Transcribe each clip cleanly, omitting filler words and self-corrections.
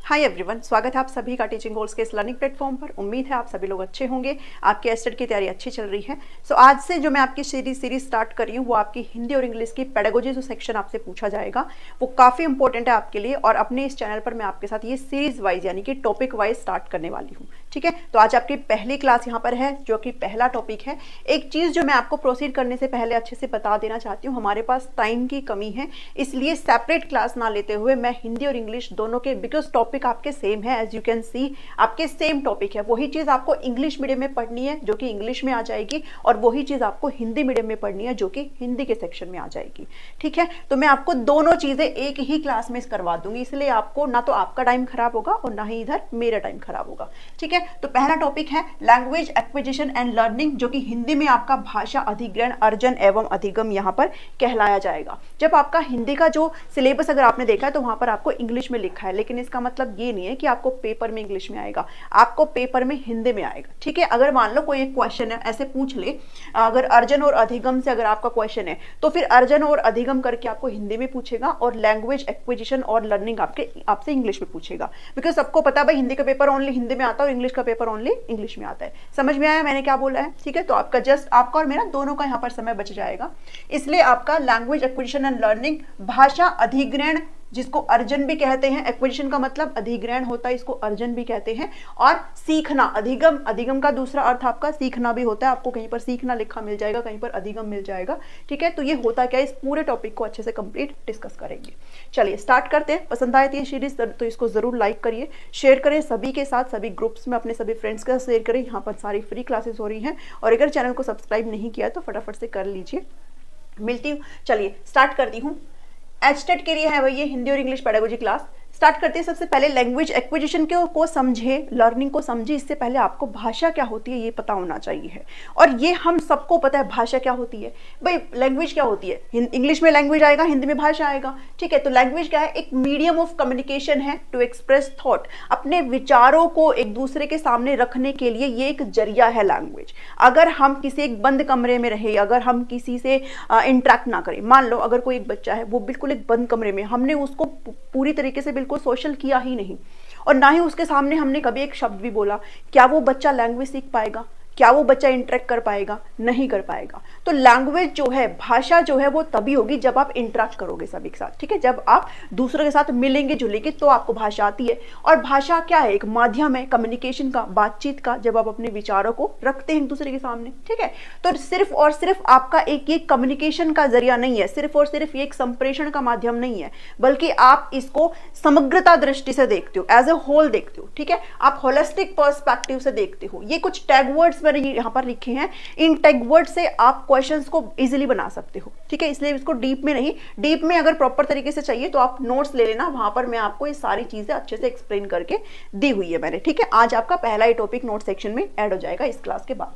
Hi everyone, स्वागत है आप सभी का टीचिंग गोल्स के इस लर्निंग प्लेटफॉर्म पर। उम्मीद है आप सभी लोग अच्छे होंगे, आपकी एस्टेट की तैयारी अच्छी चल रही है। सो आज से जो मैं आपकी सीरीज स्टार्ट कर रही हूँ वो आपकी हिंदी और इंग्लिश की पेडागोजी जो सेक्शन आपसे पूछा जाएगा वो काफ़ी इंपॉर्टेंट है आपके लिए। और अपने इस चैनल पर मैं आपके साथ ये सीरीज वाइज यानी कि टॉपिक वाइज स्टार्ट करने वाली हूँ। ठीक है, तो आज आपकी पहली क्लास यहाँ पर है जो कि पहला टॉपिक है। एक चीज़ जो मैं आपको प्रोसीड करने से पहले अच्छे से बता देना चाहती हूँ, हमारे पास टाइम की कमी है, इसलिए सेपरेट क्लास ना लेते हुए मैं हिंदी और इंग्लिश दोनों के, बिकॉज टॉपिक आपके सेम है, एज यू कैन सी आपके सेम टॉपिक है। वही चीज़ आपको इंग्लिश मीडियम में पढ़नी है जो कि इंग्लिश में आ जाएगी, और वही चीज़ आपको हिंदी मीडियम में पढ़नी है जो कि हिंदी के सेक्शन में आ जाएगी। ठीक है, तो मैं आपको दोनों चीज़ें एक ही क्लास में करवा दूंगी, इसलिए आपको ना तो आपका टाइम खराब होगा और ना ही इधर मेरा टाइम खराब होगा। ठीक है, तो पहला टॉपिक है लैंग्वेज एक्विजिशन एंड लर्निंग, जो कि हिंदी में आपका भाषा अधिग्रहण, अर्जन एवं अधिगम यहाँ पर कहलाया जाएगा। जब आपका हिंदी का जो सिलेबस अगर आपने देखा है तो वहां पर आपको इंग्लिश में लिखा है, लेकिन इसका मतलब ये नहीं है कि आपको पेपर में इंग्लिश में आएगा, आपको पेपर में हिंदी में आएगा। ठीक है, अगर मान लो कोई एक क्वेश्चन है, ऐसे पूछ ले, अगर अर्जन और अधिगम से अगर आपका क्वेश्चन है तो फिर अर्जन और अधिगम करके आपको हिंदी में पूछेगा और लैंग्वेज एक्विजिशन और लर्निंग आपसे इंग्लिश में पूछेगा। बिकॉज सबको पता है भाई हिंदी का पेपर ओनली हिंदी में आता है और इंग्लिश का पेपर ओनली इंग्लिश में आता है। समझ में आया मैंने क्या बोला है? ठीक है, तो आपका जस्ट आपका और मेरा दोनों का यहाँ पर समय बच जाएगा। इसलिए आपका लैंग्वेज एक्विजिशन एंड लर्निंग, भाषा अधिग्रहण जिसको अर्जन भी कहते हैं, एक्विजिशन का मतलब अधिग्रहण होता है, इसको अर्जन भी कहते हैं, और सीखना अधिगम, अधिगम का दूसरा अर्थ आपका सीखना भी होता है। आपको कहीं पर सीखना लिखा मिल जाएगा, कहीं पर अधिगम मिल जाएगा। ठीक है, तो ये होता क्या है, इस पूरे टॉपिक को अच्छे से कंप्लीट डिस्कस करेंगे। चलिए स्टार्ट करते हैं। पसंद आए थी ये सीरीज तो इसको जरूर लाइक करिए, शेयर करें सभी के साथ, सभी ग्रुप्स में अपने सभी फ्रेंड्स के साथ शेयर करें। यहाँ पर सारी फ्री क्लासेस हो रही हैं, और अगर चैनल को सब्सक्राइब नहीं किया तो फटाफट से कर लीजिए। मिलती हूँ, चलिए स्टार्ट करती हूँ। एचटेट के लिए है भैया हिंदी और इंग्लिश पेडागोजी क्लास। स्टार्ट करते हैं। सबसे पहले लैंग्वेज एक्विजिशन को समझे, लर्निंग को समझे। इससे पहले आपको भाषा क्या होती है ये पता होना चाहिए है, और ये हम सबको पता है भाषा क्या होती है। भाई लैंग्वेज क्या होती है, इंग्लिश में लैंग्वेज आएगा, हिंदी में भाषा आएगा। ठीक है, तो लैंग्वेज क्या है? एक मीडियम ऑफ कम्युनिकेशन है टू एक्सप्रेस थॉट, अपने विचारों को एक दूसरे के सामने रखने के लिए ये एक जरिया है लैंग्वेज। अगर हम किसी एक बंद कमरे में रहे, अगर हम किसी से इंटरेक्ट ना करें, मान लो अगर कोई एक बच्चा है वो बिल्कुल एक बंद कमरे में, हमने उसको पूरी तरीके से को सोशल किया ही नहीं और ना ही उसके सामने हमने कभी एक शब्द भी बोला, क्या वो बच्चा लैंग्वेज सीख पाएगा? क्या वो बच्चा इंटरेक्ट कर पाएगा? नहीं कर पाएगा। तो लैंग्वेज जो है, भाषा जो है वो तभी होगी जब आप इंटरेक्ट करोगे सभी के साथ। ठीक है, जब आप दूसरे के साथ मिलेंगे जुलेंगे तो आपको भाषा आती है। और भाषा क्या है? एक माध्यम है कम्युनिकेशन का, बातचीत का, जब आप अपने विचारों को रखते हैं एक दूसरे के सामने। ठीक है, तो सिर्फ और सिर्फ आपका एक ये कम्युनिकेशन का जरिया नहीं है, सिर्फ और सिर्फ ये एक संप्रेषण का माध्यम नहीं है, बल्कि आप इसको समग्रता दृष्टि से देखते हो, एज ए होल देखते हो। ठीक है, आप होलिस्टिक पर्सपेक्टिव से देखते हो। ये कुछ टैग वर्ड्स मैंने यहाँ पर लिखे हैं, इन टैग वर्ड से आप क्वेश्चंस को इजीली बना सकते हो। ठीक है, इसलिए इसको डीप में नहीं, डीप में अगर प्रॉपर तरीके से चाहिए तो आप नोट्स ले लेना, वहां पर मैं आपको ये सारी चीजें अच्छे से एक्सप्लेन करके दी हुई है मैंने। ठीक है, आज आपका पहला ही टॉपिक नोट सेक्शन में ऐड हो जाएगा इस क्लास के बाद।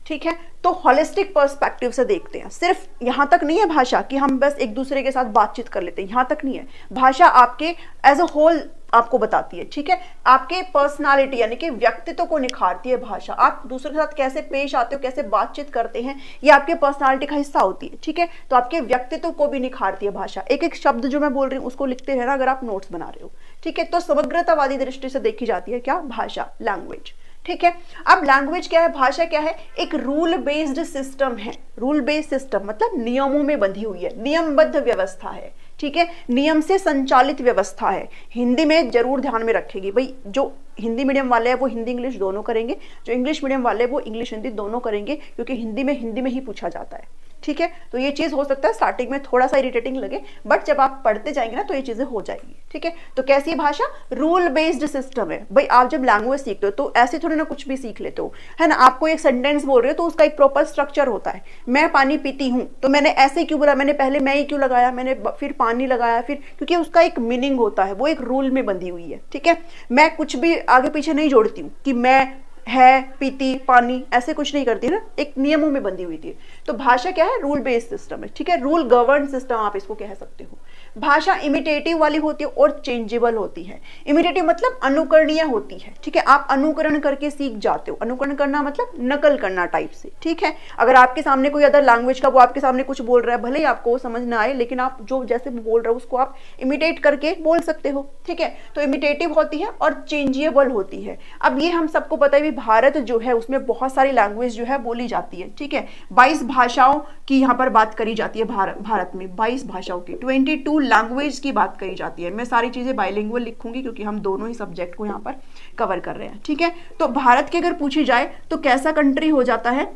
ठीक है, तो होलिस्टिक पर्सपेक्टिव से देखते हैं। सिर्फ यहां तक नहीं है भाषा कि हम बस एक दूसरे के साथ बातचीत कर लेते हैं, यहां तक नहीं है। भाषा आपके एज अ होल आपको बताती है। ठीक है, आपके पर्सनालिटी यानी कि व्यक्तित्व को निखारती है भाषा। आप दूसरे के साथ कैसे पेश आते हो, कैसे बातचीत करते हैं, ये आपके पर्सनालिटी का हिस्सा होती है। ठीक है, तो आपके व्यक्तित्व को भी निखारती है भाषा। एक एक शब्द जो मैं बोल रही हूँ उसको लिखते रहना अगर आप नोट्स बना रहे हो। ठीक है, तो समग्रतावादी दृष्टि से देखी जाती है क्या? भाषा, लैंग्वेज। ठीक है, अब लैंग्वेज क्या है, भाषा क्या है? एक रूल बेस्ड सिस्टम है। रूल बेस्ड सिस्टम मतलब नियमों में बंधी हुई है, नियमबद्ध व्यवस्था है। ठीक है, नियम से संचालित व्यवस्था है। हिंदी में जरूर ध्यान में रखेगी भाई, जो हिंदी मीडियम वाले हैं वो हिंदी इंग्लिश दोनों करेंगे, जो इंग्लिश मीडियम वाले हैं वो इंग्लिश हिंदी दोनों करेंगे, क्योंकि हिंदी में ही पूछा जाता है। ठीक है, तो ये चीज हो सकता है स्टार्टिंग में थोड़ा सा इरिटेटिंग लगे, बट जब आप पढ़ते जाएंगे ना तो ये चीजें हो जाएगी। ठीक है, तो कैसी है भाषा? रूल बेस्ड सिस्टम है भाई। आप जब लैंग्वेज सीखते हो तो ऐसे थोड़ी ना कुछ भी सीख लेते हो, है ना। आपको एक सेंटेंस बोल रहे हो तो उसका एक प्रॉपर स्ट्रक्चर होता है। मैं पानी पीती हूँ तो मैंने ऐसे क्यों बोला, मैंने पहले मैं ही क्यों लगाया, मैंने फिर पानी लगाया, फिर, क्योंकि उसका एक मीनिंग होता है, वो एक रूल में बंधी हुई है। ठीक है, मैं कुछ भी आगे पीछे नहीं जोड़ती हूँ कि मैं है पीती पानी, ऐसे कुछ नहीं करती ना, एक नियमों में बंधी हुई थी। तो भाषा क्या है? रूल बेस्ड सिस्टम है। ठीक है, रूल गवर्न सिस्टम आप इसको कह सकते हो। भाषा इमिटेटिव वाली होती है और चेंजेबल होती है। इमिटेटिव मतलब अनुकरणीय होती है, ठीक है, आप अनुकरण करके सीख जाते हो। अनुकरण करना मतलब नकल करना टाइप से, ठीक है। अगर आपके सामने कोई अदर लैंग्वेज का वो आपके सामने कुछ बोल रहा है, भले ही आपको वो समझ ना आए, लेकिन आप जो जैसे बोल रहे हो उसको आप इमिटेट करके बोल सकते हो, ठीक है। तो इमिटेटिव होती है और चेंजेबल होती है। अब ये हम सबको पता है, भारत जो है उसमें बहुत सारी लैंग्वेज जो है बोली जाती है, ठीक है। 22 भाषाओं की यहाँ पर बात करी जाती है। भारत में 22 भाषाओं की 22 लैंग्वेज की बात करी जाती है। मैं सारी चीजें बाइलिंगुअल लिखूंगी क्योंकि हम दोनों ही सब्जेक्ट को यहाँ पर कवर कर रहे हैं, ठीक है। तो भारत की अगर पूछी जाए तो कैसा कंट्री हो जाता है?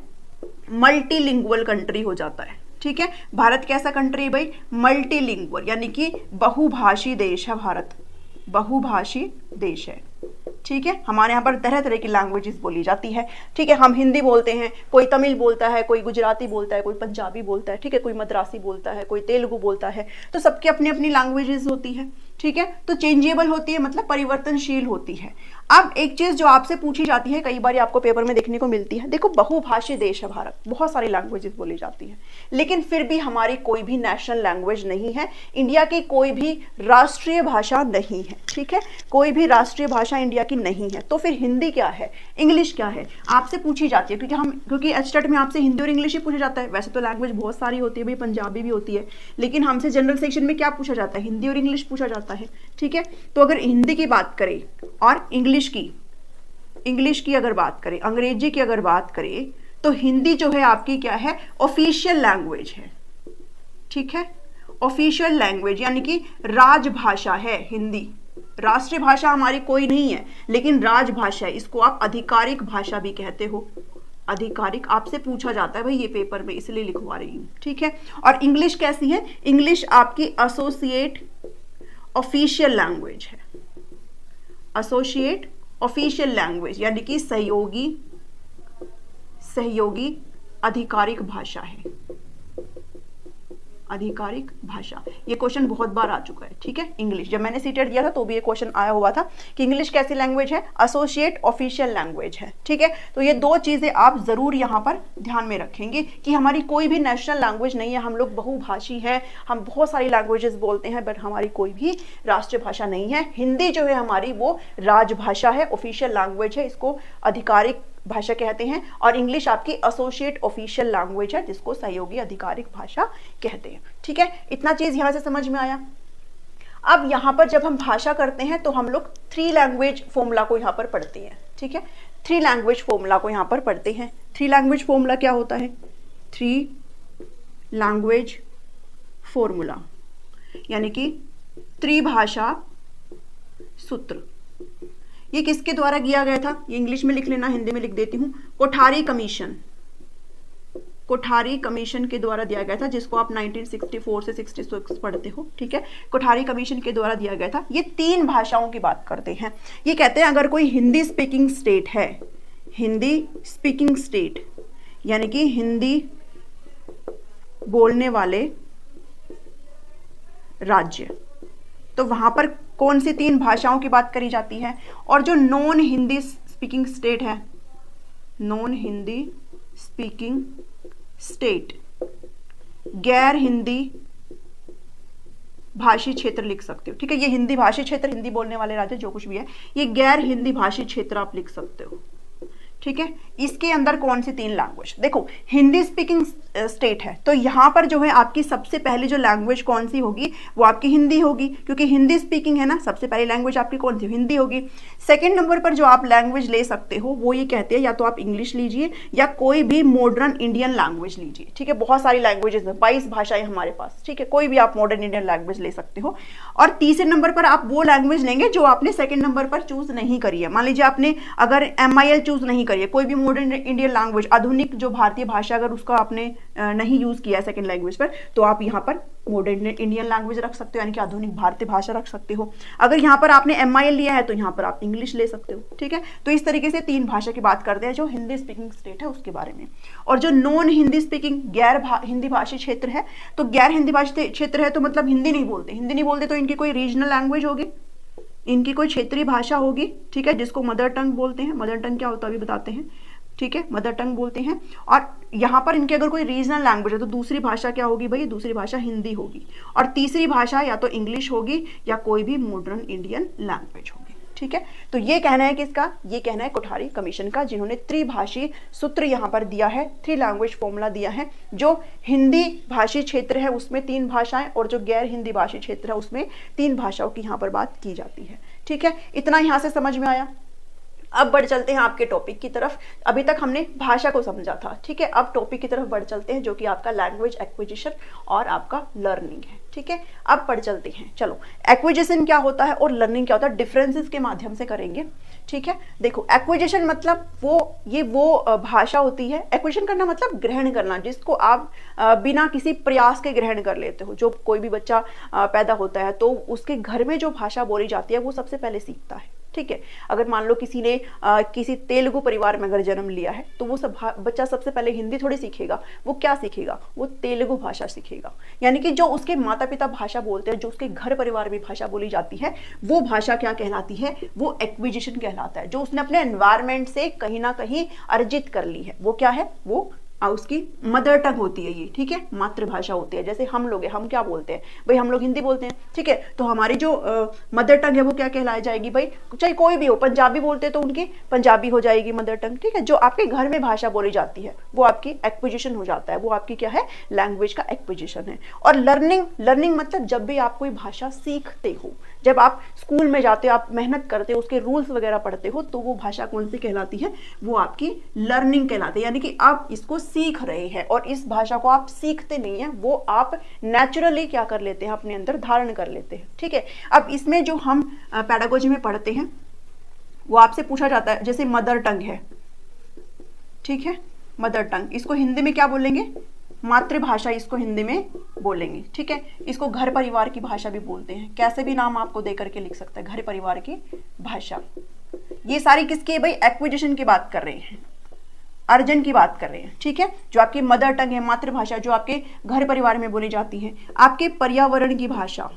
मल्टीलिंगुअल कंट्री हो जाता है, ठीक है। भारत कैसा कंट्री है भाई? मल्टीलिंगुअल, यानी कि बहुभाषी देश है भारत, बहुभाषी देश है, ठीक है। हमारे यहाँ पर तरह तरह की लैंग्वेजेस बोली जाती है, ठीक है। हम हिंदी बोलते हैं, कोई तमिल बोलता है, कोई गुजराती बोलता है, कोई पंजाबी बोलता है, ठीक है, कोई मद्रासी बोलता है, कोई तेलुगु बोलता है। तो सबकी अपनी अपनी लैंग्वेजेस होती है, ठीक है। तो चेंजेबल होती है मतलब परिवर्तनशील होती है। अब एक चीज जो आपसे पूछी जाती है, कई बार आपको पेपर में देखने को मिलती है, देखो बहुभाषी देश है भारत, बहुत सारी लैंग्वेजेस बोली जाती है, लेकिन फिर भी हमारी कोई भी नेशनल लैंग्वेज नहीं है, इंडिया की कोई भी राष्ट्रीय भाषा नहीं है, ठीक है। कोई भी राष्ट्रीय भाषा इंडिया की नहीं है। तो फिर हिंदी क्या है, इंग्लिश क्या है, आपसे पूछी जाती है, क्योंकि एचटेट में आपसे हिंदी और इंग्लिश ही पूछा जाता है। वैसे तो लैंग्वेज बहुत सारी होती है भाई, पंजाबी भी होती है, लेकिन हमसे जनरल सेक्शन में क्या पूछा जाता है? हिंदी और इंग्लिश पूछा जाता है, ठीक है। तो अगर हिंदी की बात करें और इंग्लिश की अगर बात करें, अंग्रेजी की अगर बात करें, तो हिंदी जो है आपकी क्या है? ऑफिशियल लैंग्वेज है, ठीक है। ऑफिशियल लैंग्वेज यानी कि राजभाषा है हिंदी। राष्ट्रीय भाषा हमारी कोई नहीं है, लेकिन राजभाषा है, इसको आप आधिकारिक भाषा भी कहते हो। आधिकारिक आपसे पूछा जाता है भाई ये पेपर में, इसलिए लिखवा रही हूँ, ठीक है। और इंग्लिश कैसी है? इंग्लिश आपकी एसोसिएट ऑफिशियल लैंग्वेज है, एसोसिएट ऑफिशियल लैंग्वेज यानी कि सहयोगी आधिकारिक भाषा है, आधिकारिक भाषा। ये क्वेश्चन बहुत बार आ चुका है, ठीक है। इंग्लिश जब मैंने सीटेट दिया था तो भी ये क्वेश्चन आया हुआ था कि इंग्लिश कैसी लैंग्वेज है? एसोसिएट ऑफिशियल लैंग्वेज है, ठीक है। तो ये दो चीजें आप जरूर यहाँ पर ध्यान में रखेंगे कि हमारी कोई भी नेशनल लैंग्वेज नहीं है, हम लोग बहुभाषी हैं, हम बहुत सारी लैंग्वेजेस बोलते हैं, बट हमारी कोई भी राष्ट्रीय भाषा नहीं है। हिंदी जो है हमारी वो राजभाषा है, ऑफिशियल लैंग्वेज है, इसको आधिकारिक भाषा कहते हैं। और इंग्लिश आपकी एसोसिएट ऑफिशियल लैंग्वेज है, जिसको सहयोगी आधिकारिक भाषा कहते हैं, ठीक है। इतना चीज यहां से समझ में आया। अब यहां पर जब हम भाषा करते हैं तो हम लोग 3 लैंग्वेज फॉर्मूला को यहां पर पढ़ते हैं, ठीक है। 3 लैंग्वेज फॉर्मूला को यहां पर पढ़ते हैं। 3 लैंग्वेज फॉर्मूला क्या होता है? 3 लैंग्वेज फॉर्मूला यानी कि त्रिभाषा सूत्र। ये किसके द्वारा किया गया था? ये इंग्लिश में लिख लेना, हिंदी में लिख देती हूँ। कोठारी कमीशन के द्वारा दिया गया था, जिसको आप 1964 से 66 पढ़ते हो, ठीक है। कोठारी कमीशन के द्वारा दिया गया था। ये 3 भाषाओं की बात करते हैं। ये कहते हैं अगर कोई हिंदी स्पीकिंग स्टेट है, हिंदी स्पीकिंग स्टेट यानी कि हिंदी बोलने वाले राज्य, तो वहां पर कौन सी 3 भाषाओं की बात करी जाती है? और जो नॉन हिंदी स्पीकिंग स्टेट है, नॉन हिंदी स्पीकिंग स्टेट, गैर हिंदी भाषी क्षेत्र लिख सकते हो, ठीक है। ये हिंदी भाषी क्षेत्र, हिंदी बोलने वाले राज्य जो कुछ भी है, ये गैर हिंदी भाषी क्षेत्र आप लिख सकते हो, ठीक है। इसके अंदर कौन सी 3 लैंग्वेज? देखो हिंदी स्पीकिंग स्टेट है, तो यहाँ पर जो है आपकी सबसे पहली जो लैंग्वेज कौन सी होगी? वो आपकी हिंदी होगी, क्योंकि हिंदी स्पीकिंग है ना। सबसे पहली लैंग्वेज आपकी कौन सी? हिंदी होगी। सेकंड नंबर पर जो आप लैंग्वेज ले सकते हो वो ये कहते हैं या तो आप इंग्लिश लीजिए या कोई भी मॉडर्न इंडियन लैंग्वेज लीजिए, ठीक है। बहुत सारी लैंग्वेजेस हैं, 22 भाषाएं हमारे पास, ठीक है। कोई भी आप मॉडर्न इंडियन लैंग्वेज ले सकते हो। और तीसरे नंबर पर आप वो लैंग्वेज लेंगे जो आपने सेकंड नंबर पर चूज नहीं करी है। मान लीजिए आपने अगर MIL चूज नहीं करी है, कोई भी मॉडर्न इंडियन लैंग्वेज, आधुनिक जो भारतीय भाषा, अगर उसका आपने नहीं यूज किया है सेकंड लैंग्वेज पर, तो आप यहाँ पर मॉडर्न इंडियन लैंग्वेज रख सकते हो, यानी कि आधुनिक भारतीय भाषा रख सकते हो। अगर यहाँ पर आपने MIL लिया है तो यहाँ पर आप इंग्लिश ले सकते हो, ठीक है। तो इस तरीके से 3 भाषा की बात करते हैं जो हिंदी स्पीकिंग स्टेट है उसके बारे में। और जो नॉन हिंदी स्पीकिंग गैर हिंदी भाषी क्षेत्र है, तो गैर हिंदी भाषी क्षेत्र है तो मतलब हिंदी नहीं बोलते, तो इनकी कोई रीजनल लैंग्वेज होगी, इनकी कोई क्षेत्रीय भाषा होगी, ठीक है, जिसको मदर टंग बोलते हैं। मदर टंग क्या होता है अभी बताते हैं। ठीक है, मदर टंग बोलते हैं। और यहाँ पर इनके अगर कोई रीजनल लैंग्वेज है तो दूसरी भाषा क्या होगी भाई, दूसरी भाषा हिंदी होगी, और तीसरी भाषा या तो इंग्लिश होगी या कोई भी मॉडर्न इंडियन लैंग्वेज होगी। ठीक है, तो ये कहना है किसका, ये कहना है कोठारी कमीशन का, जिन्होंने त्रिभाषी सूत्र यहाँ पर दिया है, 3 लैंग्वेज फॉर्मूला दिया है। जो हिंदी भाषी क्षेत्र है उसमें 3 भाषाएं, और जो गैर हिंदी भाषी क्षेत्र है उसमें 3 भाषाओं की यहाँ पर बात की जाती है। ठीक है, इतना यहाँ से समझ में आया। अब बढ़ चलते हैं आपके टॉपिक की तरफ। अभी तक हमने भाषा को समझा था, ठीक है, अब टॉपिक की तरफ बढ़ चलते हैं, जो कि आपका लैंग्वेज एक्विजिशन और आपका लर्निंग है। ठीक है, अब बढ़ चलते हैं। चलो, एक्विजिशन क्या होता है और लर्निंग क्या होता है, डिफरेंसेस के माध्यम से करेंगे। ठीक है, देखो, एक्विजिशन मतलब वो भाषा होती है। एक्विजिशन करना मतलब ग्रहण करना, जिसको आप बिना किसी प्रयास के ग्रहण कर लेते हो। जो कोई भी बच्चा पैदा होता है तो उसके घर में जो भाषा बोली जाती है वो सबसे पहले सीखता है। ठीक है, अगर मान लो किसी ने किसी तेलुगु परिवार में अगर जन्म लिया है तो वो बच्चा सबसे पहले हिंदी थोड़ी सीखेगा, वो क्या सीखेगा, वो तेलुगु भाषा सीखेगा। यानी कि जो उसके माता पिता भाषा बोलते हैं, जो उसके घर परिवार में भाषा बोली जाती है, वो भाषा क्या कहलाती है, वो एक्विजिशन कहलाता है। जो उसने अपने एनवायरमेंट से कहीं ना कहीं अर्जित कर ली है, वो क्या है, वो उसकी मदर टंग होती है ये। ठीक है, मातृभाषा होती है। जैसे हम लोग हैं, हम क्या बोलते हैं भाई, हम लोग हिंदी बोलते हैं। ठीक है, तो हमारी जो मदर टंग है वो क्या कहलाई जाएगी भाई, चाहे कोई भी हो, पंजाबी बोलते हैं तो उनकी पंजाबी हो जाएगी मदर टंग। ठीक है, जो आपके घर में भाषा बोली जाती है वो आपकी एक्विजिशन हो जाता है, वो आपकी क्या है, लैंग्वेज का एक्विजिशन है। और लर्निंग मतलब जब भी आप कोई भाषा सीखते हो, जब आप स्कूल में जाते हो, आप मेहनत करते हो, उसके रूल्स वगैरह पढ़ते हो, तो वो भाषा कौन सी कहलाती है, वो आपकी लर्निंग कहलाती है। यानी कि आप इसको सीख रहे हैं, और इस भाषा को आप सीखते नहीं है, वो आप नेचुरली क्या कर लेते हैं, अपने अंदर धारण कर लेते हैं। ठीक है, अब इसमें जो हम पेडागोजी में पढ़ते हैं वो आपसे पूछा जाता है, जैसे मदर टंग है। ठीक है, मदर टंग, इसको हिंदी में क्या बोलेंगे, मातृभाषा इसको हिंदी में बोलेंगे। ठीक है, इसको घर परिवार की भाषा भी बोलते हैं, कैसे भी नाम आपको दे करके लिख सकते हैं, घर परिवार की भाषा। ये सारी किसकी भाई, एक्विजिशन की बात कर रहे हैं, अर्जन की बात कर रहे हैं। ठीक है, जो आपकी मदर टंग है, मातृभाषा, जो आपके घर परिवार में बोली जाती है। आपके पर्यावरण की भाषा,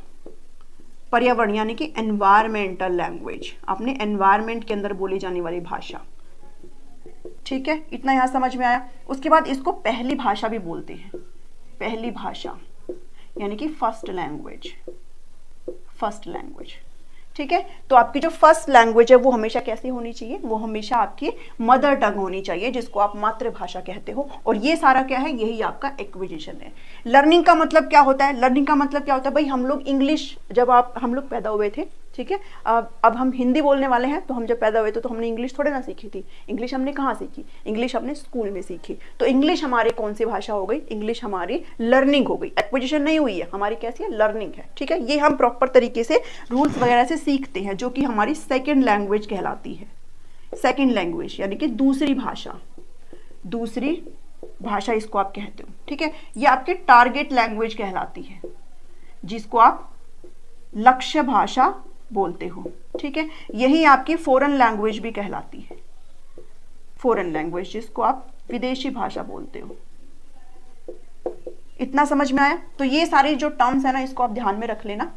पर्यावरण यानी कि एनवायरमेंटल लैंग्वेज, अपने एनवायरमेंट के अंदर बोली जाने वाली भाषा। ठीक है, इतना यहां समझ में आया। उसके बाद इसको पहली भाषा भी बोलते हैं, पहली भाषा यानी कि फर्स्ट लैंग्वेज, फर्स्ट लैंग्वेज। ठीक है, तो आपकी जो फर्स्ट लैंग्वेज है वो हमेशा कैसी होनी चाहिए, वो हमेशा आपकी मदर टंग होनी चाहिए, जिसको आप मातृभाषा कहते हो। और ये सारा क्या है, यही आपका एक्विजिशन है। लर्निंग का मतलब क्या होता है, लर्निंग का मतलब क्या होता है भाई, हम लोग इंग्लिश, जब हम लोग पैदा हुए थे, ठीक है, अब हम हिंदी बोलने वाले हैं, तो हम जब पैदा हुए थे तो हमने इंग्लिश थोड़े ना सीखी थी। इंग्लिश हमने कहाँ सीखी, इंग्लिश हमने स्कूल में सीखी। तो इंग्लिश हमारी कौन सी भाषा हो गई, इंग्लिश हमारी लर्निंग हो गई, एक्विजिशन नहीं हुई है हमारी, कैसी है, लर्निंग है। ठीक है, ये हम प्रॉपर तरीके से रूल्स वगैरह से सीखते हैं, जो कि हमारी सेकेंड लैंग्वेज कहलाती है। सेकेंड लैंग्वेज यानी कि दूसरी भाषा, दूसरी भाषा इसको आप कहते हो। ठीक है, ये आपके टारगेट लैंग्वेज कहलाती है, जिसको आप लक्ष्य भाषा बोलते हो। ठीक है, यही आपकी फॉरेन लैंग्वेज भी कहलाती है, फॉरेन लैंग्वेज, जिसको आप विदेशी भाषा बोलते हो। इतना समझ में आया। तो ये सारे जो टर्म्स है ना, इसको आप ध्यान में रख लेना।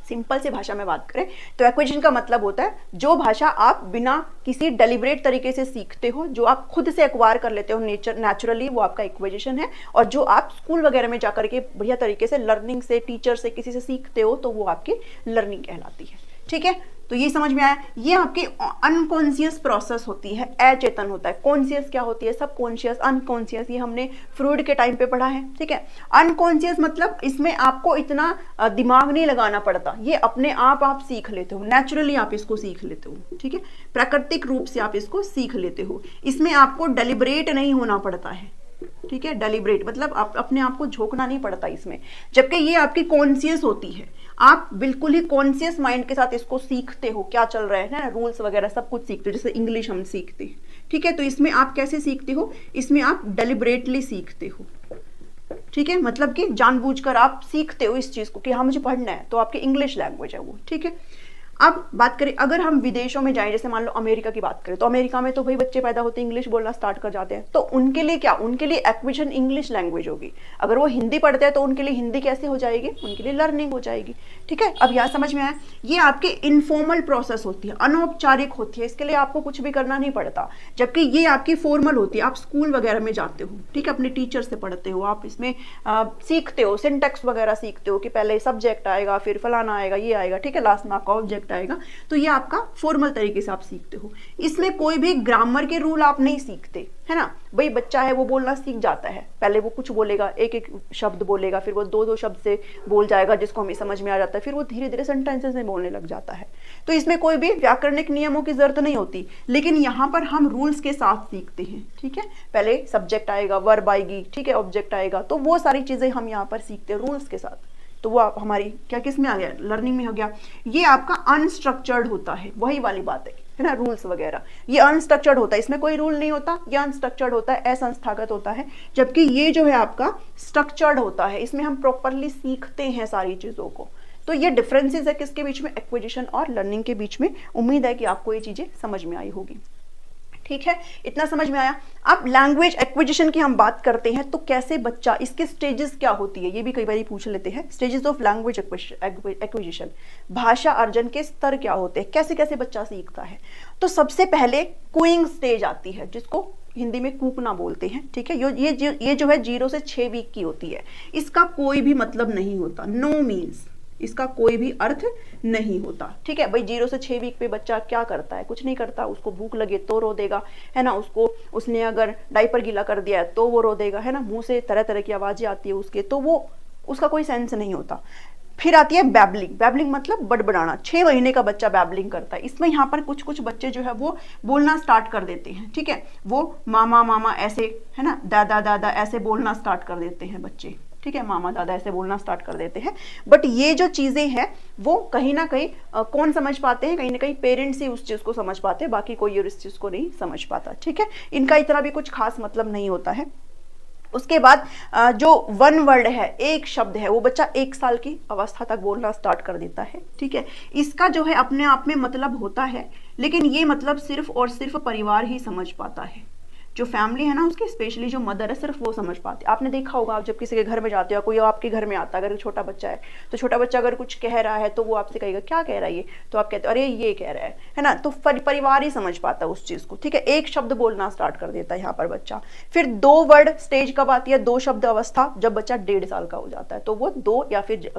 सिंपल सी भाषा में बात करें तो एक्विजिशन का मतलब होता है जो भाषा आप बिना किसी डेलिब्रेट तरीके से सीखते हो, जो आप खुद से एक्वायर कर लेते हो नेचुरली, वो आपका एक्विजिशन है। और जो आप स्कूल वगैरह में जाकर के बढ़िया तरीके से लर्निंग से, टीचर से, किसी से सीखते हो, तो वो आपकी लर्निंग कहलाती है। ठीक है, तो ये समझ में आया। ये आपकी अनकॉन्शियस प्रोसेस होती है, अचेतन होता है। कॉन्शियस क्या होती है, सब कॉन्शियस, अनकॉन्शियस, ये हमने फ्रूड के टाइम पे पढ़ा है। ठीक है, अनकॉन्शियस मतलब इसमें आपको इतना दिमाग नहीं लगाना पड़ता, ये अपने आप सीख लेते हो, नेचुरली आप इसको सीख लेते हो। ठीक है, प्राकृतिक रूप से आप इसको सीख लेते हो, इसमें आपको डेलिब्रेट नहीं होना पड़ता है। ठीक है, डेलिब्रेट मतलब आप अपने आप को झोंकना नहीं पड़ता इसमें। जबकि ये आपकी कॉन्शियस होती है, आप बिल्कुल ही कॉन्शियस माइंड के साथ इसको सीखते हो, क्या चल रहा है ना, रूल्स वगैरह सब कुछ सीखते हो। जैसे इंग्लिश हम सीखते हैं, ठीक है, तो इसमें आप कैसे सीखते हो, इसमें आप डेलिब्रेटली सीखते हो। ठीक है, मतलब कि जानबूझकर आप सीखते हो इस चीज को कि हाँ मुझे पढ़ना है, तो आपकी इंग्लिश लैंग्वेज है वो। ठीक है, अब बात करें अगर हम विदेशों में जाएं, जैसे मान लो अमेरिका की बात करें, तो अमेरिका में तो भाई बच्चे पैदा होते इंग्लिश बोलना स्टार्ट कर जाते हैं, तो उनके लिए क्या, उनके लिए एक्विजिशन इंग्लिश लैंग्वेज होगी। अगर वो हिंदी पढ़ते हैं तो उनके लिए हिंदी कैसे हो जाएगी, उनके लिए लर्निंग हो जाएगी। ठीक है, अब यहाँ समझ में आया, ये आपके इनफॉर्मल प्रोसेस होती है, अनौपचारिक होती है, इसके लिए आपको कुछ भी करना नहीं पड़ता। जबकि ये आपकी फॉर्मल होती है, आप स्कूल वगैरह में जाते हो, ठीक है, अपने टीचर से पढ़ते हो, आप इसमें सीखते हो, सिंटैक्स वगैरह सीखते हो कि पहले सब्जेक्ट आएगा, फिर फलाना आएगा, ये आएगा, ठीक है, लास्ट में आपका ऑब्जेक्ट आएगा, तो ये आपका फॉर्मल तरीके से आप सीखते हो। इसमें कोई भी ग्रामर के रूल आप नहीं सीखते, है ना। भाई बच्चा है वो बोलना सीख जाता है, पहले वो कुछ बोलेगा, एक एक शब्द बोलेगा, फिर वो दो दो शब्द से बोल जाएगा जिसको हमें समझ में आ जाता है, फिर वो धीरे धीरे सेंटेंसेस में बोलने लग जाता है। तो इसमें कोई भी व्याकरणिक नियमों की जरूरत नहीं होती, लेकिन यहाँ पर हम रूल्स के साथ सीखते हैं। ठीक है, पहले सब्जेक्ट आएगा, वर्ब आएगी, ठीक है, ऑब्जेक्ट आएगा, तो वो सारी चीजें हम यहाँ पर सीखते हैं रूल्स के साथ। तो वो हमारी क्या किस में आ गया, लर्निंग में हो गया। ये आपका अनस्ट्रक्चर्ड होता है, वही वाली बात है ना, रूल्स वगैरह ये अनस्ट्रक्चर्ड होता है, इसमें कोई रूल नहीं होता, ये अनस्ट्रक्चर्ड होता है, असंस्थागत होता है। जबकि ये जो है आपका स्ट्रक्चर्ड होता है, इसमें हम प्रॉपरली सीखते हैं सारी चीजों को। तो ये डिफरेंसेस है किसके बीच में, एक्विजिशन और लर्निंग के बीच में। उम्मीद है कि आपको ये चीजें समझ में आई होगी। ठीक है, इतना समझ में आया। अब लैंग्वेज एक्विजिशन की हम बात करते हैं, तो कैसे बच्चा, इसके स्टेजेस क्या होती है, ये भी कई बार पूछ लेते हैं। स्टेजेस ऑफ लैंग्वेज एक्विजिशन, भाषा अर्जन के स्तर क्या होते हैं, कैसे कैसे बच्चा सीखता है। तो सबसे पहले कूइंग स्टेज आती है, जिसको हिंदी में कूकना बोलते हैं। ठीक है, ये जो है 0 से 6 वीक की होती है। इसका कोई भी मतलब नहीं होता, नो मीन्स, इसका कोई भी अर्थ नहीं होता। ठीक है भाई, 0 से 6 वीक पे बच्चा क्या करता है, कुछ नहीं करता, उसको भूख लगे तो रो देगा, है ना, उसने अगर डायपर गीला कर दिया है तो वो रो देगा, है ना, मुंह से तरह तरह की आवाजें आती है उसके, तो वो उसका कोई सेंस नहीं होता। फिर आती है बैबलिंग, बैबलिंग मतलब बड़बड़ाना। 6 महीने का बच्चा बैबलिंग करता है। इसमें यहाँ पर कुछ कुछ बच्चे जो है वो बोलना स्टार्ट कर देते हैं। ठीक है, वो मामा मामा ऐसे, है ना, दादा दादा ऐसे बोलना स्टार्ट कर देते हैं बच्चे। ठीक है, मामा दादा ऐसे बोलना स्टार्ट कर देते हैं। बट ये जो चीजें हैं वो कहीं ना कहीं कौन समझ पाते हैं, कहीं ना कहीं पेरेंट्स ही उस चीज को समझ पाते हैं, बाकी कोई और इस चीज को नहीं समझ पाता। ठीक है, इनका इतना भी कुछ खास मतलब नहीं होता है। उसके बाद जो वन वर्ड है, एक शब्द है, वो बच्चा 1 साल की अवस्था तक बोलना स्टार्ट कर देता है। ठीक है, इसका जो है अपने आप में मतलब होता है, लेकिन ये मतलब सिर्फ और सिर्फ परिवार ही समझ पाता है। जो फैमिली है ना उसकी, स्पेशली जो मदर है, सिर्फ वो समझ पाती है। आपने देखा होगा, आप जब किसी के घर में जाते हो, कोई आपके घर में आता है, अगर छोटा बच्चा है, तो छोटा बच्चा अगर कुछ कह रहा है तो वो आपसे कहेगा क्या कह रहा है ये, तो आप कहते हो अरे ये कह रहा है ना। तो परिवार ही समझ पाता है उस चीज को। ठीक है, एक शब्द बोलना स्टार्ट कर देता है यहाँ पर बच्चा। फिर 2 वर्ड स्टेज कब आती है, 2 शब्द अवस्था, जब बच्चा 1.5 साल का हो जाता है, तो वो 2 या फिर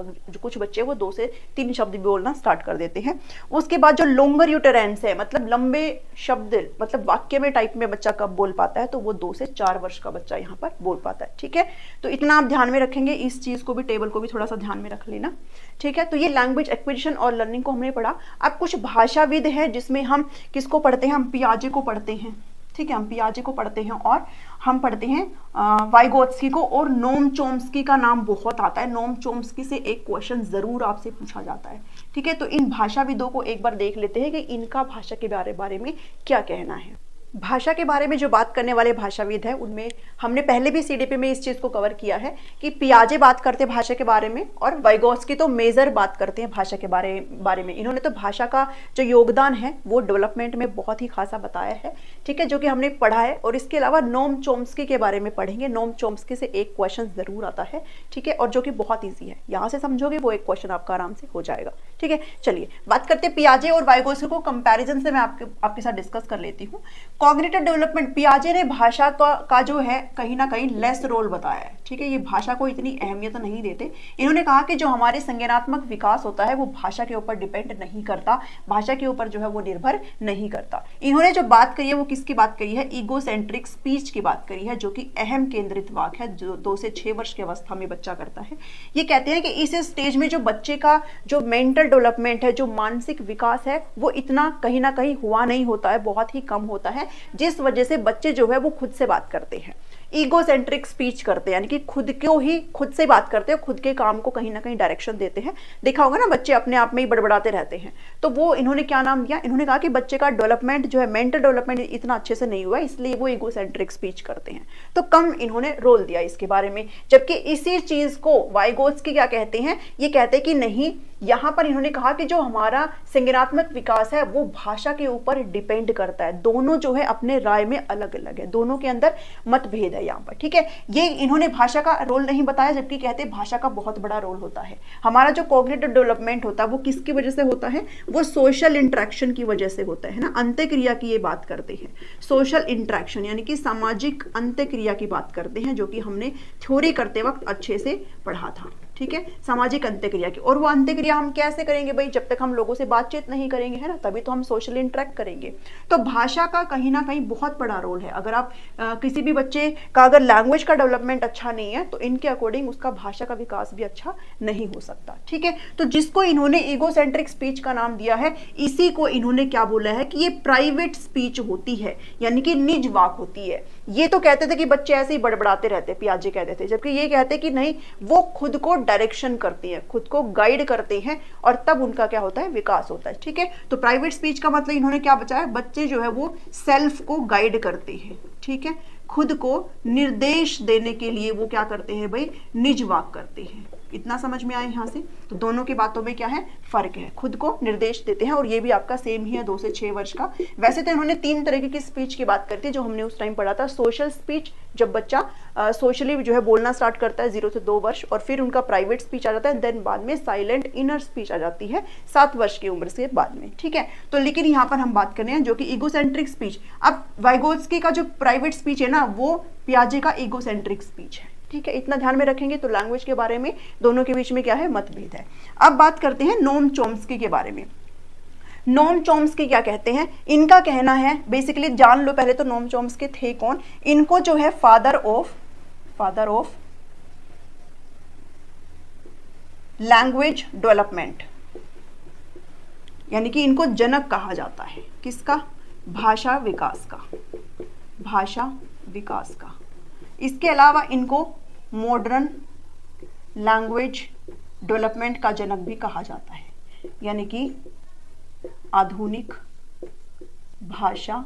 कुछ बच्चे वो 2 से 3 शब्द बोलना स्टार्ट कर देते हैं। उसके बाद जो लॉन्गर यूटेरेंस है, मतलब लंबे शब्द, मतलब वाक्य में टाइप में बच्चा कब बोल पाता है, तो वो 2 से 4 वर्ष का बच्चा यहाँ पर बोल पाता है। ठीक है, तो इतना आप ध्यान में रखेंगे, इस चीज को भी, टेबल को भी थोड़ा सा ध्यान में रख लेना। ठीक है, तो ये लैंग्वेज एक्विजिशन और लर्निंग को हमने पढ़ा। अब कुछ भाषाविद है जिसमें हम किसको पढ़ते हैं, हम पियाजे को पढ़ते हैं। ठीक है, हम पियाजे को पढ़ते हैं, और हम पढ़ते हैं वाइगोत्स्की को, और नोम चोम्स्की का नाम बहुत आता है। नोम चोम्स्की से एक क्वेश्चन जरूर आपसे पूछा जाता है। ठीक है, तो इन भाषाविदों को एक बार देख लेते हैं कि इनका भाषा के बारे में क्या कहना है। भाषा के बारे में जो बात करने वाले भाषाविद हैं, उनमें हमने पहले भी सीडीपी में इस चीज को कवर किया है कि पियाजे बात करते हैं भाषा के बारे में, और वाइगोत्स्की तो मेजर बात करते हैं भाषा के बारे में। इन्होंने तो भाषा का जो योगदान है वो डेवलपमेंट में बहुत ही खासा बताया है। ठीक है, जो कि हमने पढ़ा है। और इसके अलावा नोम चोम्स्की के बारे में पढ़ेंगे। नोम चोम्स्की से एक क्वेश्चन जरूर आता है। ठीक है, और जो कि बहुत ईजी है, यहाँ से समझोगे वो एक क्वेश्चन आपका आराम से हो जाएगा। ठीक है, चलिए बात करते हैं पियाजे और वाइगोत्स्की को कंपैरिजन से मैं आपके साथ डिस्कस कर लेती हूँ। कॉग्निटिव डेवलपमेंट, पियाजे ने भाषा का जो है कहीं ना कहीं लेस रोल बताया है। ठीक है, ये भाषा को इतनी अहमियत नहीं देते। इन्होंने कहा कि जो हमारे संज्ञानात्मक विकास होता है वो भाषा के ऊपर डिपेंड नहीं करता, भाषा के ऊपर जो है वो निर्भर नहीं करता। इन्होंने जो बात करी है वो किसकी बात करी है, ईगोसेंट्रिक स्पीच की बात करी है, जो कि अहम केंद्रित वाक्य है, जो 2 से 6 वर्ष की अवस्था में बच्चा करता है। ये कहते हैं कि इस स्टेज में जो बच्चे का जो मेंटल डेवलपमेंट है, जो मानसिक विकास है, वो इतना कहीं ना कहीं हुआ नहीं होता है, बहुत ही कम होता है, जिस वजह से बच्चे जो है वो खुद से बात करते हैं, ईगोसेंट्रिक स्पीच करते हैं, यानी कि खुद से बात करते हैं, खुद के काम को कहीं ना कहीं डायरेक्शन देते हैं। देखा होगा ना, बच्चे अपने आप में ही बड़बड़ाते रहते हैं। तो वो इन्होंने क्या नाम दिया, इन्होंने कहा कि बच्चे का डेवलपमेंट जो है, मेंटल डेवलपमेंट इतना अच्छे से नहीं हुआ, इसलिए वो ईगोसेंट्रिक स्पीच करते हैं। तो कम इन्होंने रोल दिया इसके बारे में। जबकि इसी चीज को वाइगोत्स्की क्या कहते हैं, ये कहते हैं कि नहीं, यहाँ पर इन्होंने कहा कि जो हमारा संज्ञानात्मक विकास है वो भाषा के ऊपर डिपेंड करता है। दोनों जो है अपने राय में अलग अलग है, दोनों के अंदर मतभेद है यहाँ पर, ठीक है। ये इन्होंने भाषा का रोल नहीं बताया, जबकि कहते हैं भाषा का बहुत बड़ा रोल होता है। हमारा जो कॉग्निटिव डेवलपमेंट होता है वो किसकी वजह से होता है, वो सोशल इंटरेक्शन की वजह से होता है ना। अंत्यक्रिया की ये बात करते हैं, सोशल इंटरेक्शन यानी कि सामाजिक अंत्यक्रिया की बात करते हैं, जो कि हमने थ्योरी करते वक्त अच्छे से पढ़ा था, ठीक है, सामाजिक अंत्यक्रिया की। और वो अंत्यक्रिया हम कैसे करेंगे भाई, जब तक हम लोगों से बातचीत नहीं करेंगे, है ना, तभी तो हम सोशल इंटरेक्ट करेंगे। तो भाषा का कहीं ना कहीं बहुत बड़ा रोल है। अगर आप किसी भी बच्चे का अगर लैंग्वेज का डेवलपमेंट अच्छा नहीं है तो इनके अकॉर्डिंग उसका भाषा का विकास भी अच्छा नहीं हो सकता, ठीक है। तो जिसको इन्होंने ईगोसेंट्रिक स्पीच का नाम दिया है, इसी को इन्होंने क्या बोला है कि ये प्राइवेट स्पीच होती है, यानी कि निज वाक होती है। ये तो कहते थे कि बच्चे ऐसे ही बड़बड़ाते रहते, पियाजे कहते थे, जबकि ये कहते कि नहीं, वो खुद को डायरेक्शन करती हैं, खुद को गाइड करते हैं, और तब उनका क्या होता है, विकास होता है, ठीक है। तो प्राइवेट स्पीच का मतलब इन्होंने क्या बचाया, बच्चे जो है वो सेल्फ को गाइड करते हैं, ठीक है, खुद को निर्देश देने के लिए वो क्या करते हैं भाई, निज वाक करते हैं। इतना समझ में आया यहाँ से। तो दोनों की बातों में क्या है, फर्क है, खुद को निर्देश देते हैं, और ये भी आपका सेम ही है 2 से 6 वर्ष का। वैसे तो इन्होंने 3 तरीके की स्पीच की बात करती है जो हमने उस टाइम पढ़ा था। सोशल स्पीच, जब बच्चा सोशली जो है बोलना स्टार्ट करता है 0 से 2 वर्ष, और फिर उनका प्राइवेट स्पीच आ जाता है, देन बाद में साइलेंट इनर स्पीच आ जाती है 7 वर्ष की उम्र से बाद में, ठीक है। तो लेकिन यहाँ पर हम बात कर रहे हैं जो कि ईगोसेंट्रिक स्पीच। अब वाइगोत्स्की का जो प्राइवेट स्पीच है ना, वो पियाजे का ईगोसेंट्रिक स्पीच है, ठीक है। इतना ध्यान में रखेंगे तो लैंग्वेज के बारे में दोनों के बीच में क्या है, मतभेद है। अब बात करते हैं नोम चॉम्स्की के बारे में। नोम चॉम्स्की क्या कहते हैं, इनका कहना है, बेसिकली जान लो पहले तो नोम चॉम्स्की थे कौन। इनको जो है फादर ऑफ लैंग्वेज डेवलपमेंट, यानी कि इनको जनक कहा जाता है, किसका, भाषा विकास का, भाषा विकास का। इसके अलावा इनको मॉडर्न लैंग्वेज डेवलपमेंट का जनक भी कहा जाता है, यानी कि आधुनिक भाषा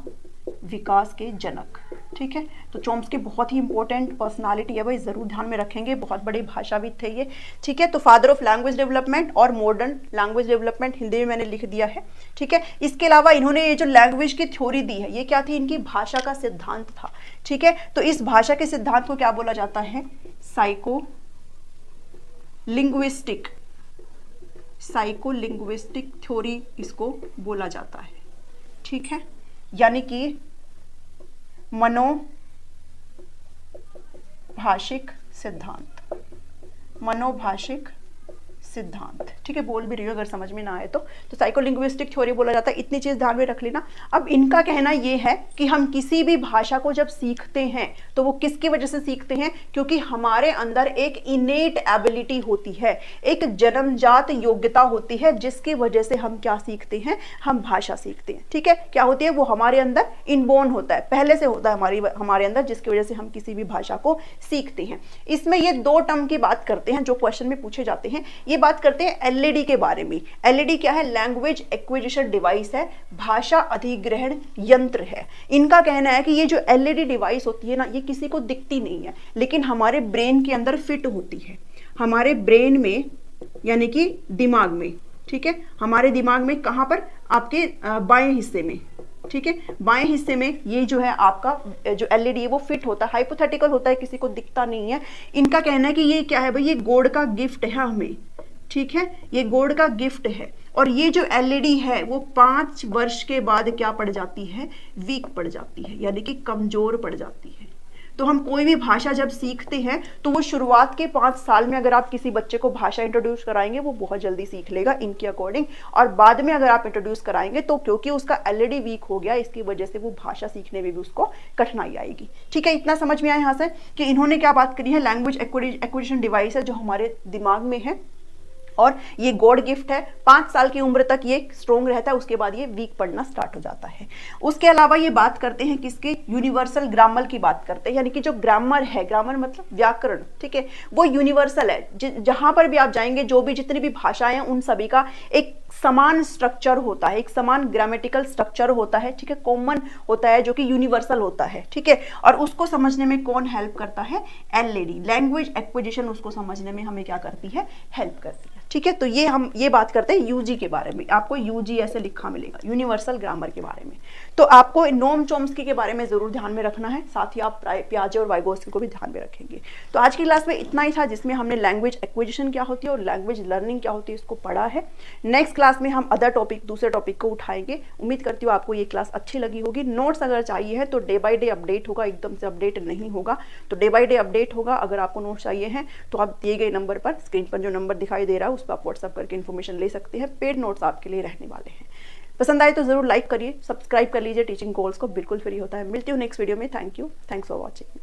विकास के जनक, ठीक है। तो चॉम्स्की बहुत ही इंपॉर्टेंट पर्सनालिटी है भाई, जरूर ध्यान में रखेंगे, बहुत बड़े भाषाविद थे ये, ठीक है। तो फादर ऑफ लैंग्वेज डेवलपमेंट और मॉडर्न लैंग्वेज डेवलपमेंट हिंदी में मैंने लिख दिया है, ठीक है। इसके अलावा इन्होंने ये जो लैंग्वेज की थ्योरी दी है, ये क्या थी, इनकी भाषा का सिद्धांत था, ठीक है। तो इस भाषा के सिद्धांत को क्या बोला जाता है, साइको लिंग्विस्टिक थ्योरी इसको बोला जाता है, ठीक है। यानी कि मनोभाषिक सिद्धांत, ठीक है। बोल भी रही हो अगर समझ में ना आए तो साइकोलिंग्विस्टिक थ्योरी बोला जाता है। इतनी चीज ध्यान में रख लेना। अब इनका कहना ये है कि हम किसी भी भाषा को जब सीखते हैं तो वो किसकी वजह से सीखते हैं, क्योंकि हमारे अंदर एक इनेट एबिलिटी होती है, एक जन्मजात योग्यता होती है, जिसकी वजह से हम क्या सीखते हैं, हम भाषा सीखते हैं, ठीक है। क्या होती है, वो हमारे अंदर इनबोर्न होता है, पहले से होता है हमारे अंदर, जिसकी वजह से हम किसी भी भाषा को सीखते हैं। इसमें ये 2 टर्म की बात करते हैं जो क्वेश्चन में पूछे जाते हैं। ये बात करते हैं एलईडी के बारे में। एलईडी क्या है, लैंग्वेज एक्विजिशन डिवाइस है, भाषा अधिग्रहण यंत्र है। इनका कहना है कि ये जो एलईडी डिवाइस होती है ना, ये किसी को दिखती नहीं है, लेकिन हमारे ब्रेन के अंदर फिट होती है, हमारे ब्रेन में, यानी कि दिमाग में, ठीक है। हमारे दिमाग में कहां पर, आपके बाएं हिस्से में, ठीक है, बाएं हिस्से में ये जो है आपका जो एलईडी है वो फिट होता है, हाइपोथेटिकल होता है, किसी को दिखता नहीं है। इनका कहना है कि ये क्या है भाई, ये गॉड का गिफ्ट है हमें, ठीक है, ये गॉड का गिफ्ट है। और ये जो एलईडी है वो 5 वर्ष के बाद क्या पड़ जाती है, वीक पड़ जाती है, यानी कि कमजोर पड़ जाती है। तो हम कोई भी भाषा जब सीखते हैं तो वो शुरुआत के 5 साल में अगर आप किसी बच्चे को भाषा इंट्रोड्यूस कराएंगे वो बहुत जल्दी सीख लेगा इनके अकॉर्डिंग, और बाद में अगर आप इंट्रोड्यूस कराएंगे तो क्योंकि उसका एलईडी वीक हो गया, इसकी वजह से वो भाषा सीखने में भी उसको कठिनाई आएगी, ठीक है। इतना समझ में आया यहाँ से कि इन्होंने क्या बात करी है, लैंग्वेज एक्विजिशन डिवाइस है जो हमारे दिमाग में है, और ये गॉड गिफ्ट है। 5 साल की उम्र तक ये स्ट्रोंग रहता है, उसके बाद ये वीक पड़ना स्टार्ट हो जाता है। उसके अलावा ये बात करते हैं किसके, यूनिवर्सल ग्रामर की बात करते हैं, यानी कि जो ग्रामर है, ग्रामर मतलब व्याकरण, ठीक है, वो यूनिवर्सल है। जहां पर भी आप जाएंगे, जो भी जितनी भी भाषाएं हैं उन सभी का एक समान स्ट्रक्चर होता है, एक समान ग्रामेटिकल स्ट्रक्चर होता है, ठीक है, कॉमन होता है, जो कि यूनिवर्सल होता है, ठीक है। और उसको समझने में कौन हेल्प करता है? एलएडी, लैंग्वेज एक्विजिशन उसको समझने में हमें क्या करती है? हेल्प करती है, ठीक है। तो ये हम ये बात करते हैं यूजी के बारे में, आपको यूजी ऐसे लिखा मिलेगा, यूनिवर्सल ग्रामर के बारे में। तो आपको नोम चॉम्स्की के बारे में जरूर ध्यान में रखना है, साथ ही आप पियाजे और वाइगोत्स्की को भी ध्यान में रखेंगे। तो आज की क्लास में इतना ही था, जिसमें हमने लैंग्वेज एक्विजिशन क्या होती है और लैंग्वेज लर्निंग क्या होती है इसको पढ़ा है। नेक्स्ट क्लास में हम अदर टॉपिक, दूसरे टॉपिक को उठाएंगे। उम्मीद करती हूँ आपको ये क्लास अच्छी लगी होगी। नोट्स अगर चाहिए है तो डे बाय डे अपडेट होगा, एकदम से अपडेट नहीं होगा, तो डे बाय डे अपडेट होगा। अगर आपको नोट्स चाहिए हैं तो आप दिए गए नंबर पर, स्क्रीन पर जो नंबर दिखाई दे रहा है उस पर आप व्हाट्सअप करके इन्फॉर्मेशन ले सकते हैं। पेड नोट्स आपके लिए रहने वाले हैं। पसंद आए तो जरूर लाइक करिए, सब्सक्राइब कर लीजिए। टीचिंग गोल्स को बिल्कुल फ्री होता है। मिलती हूँ नेक्स्ट वीडियो में। Thank you, thanks for watching.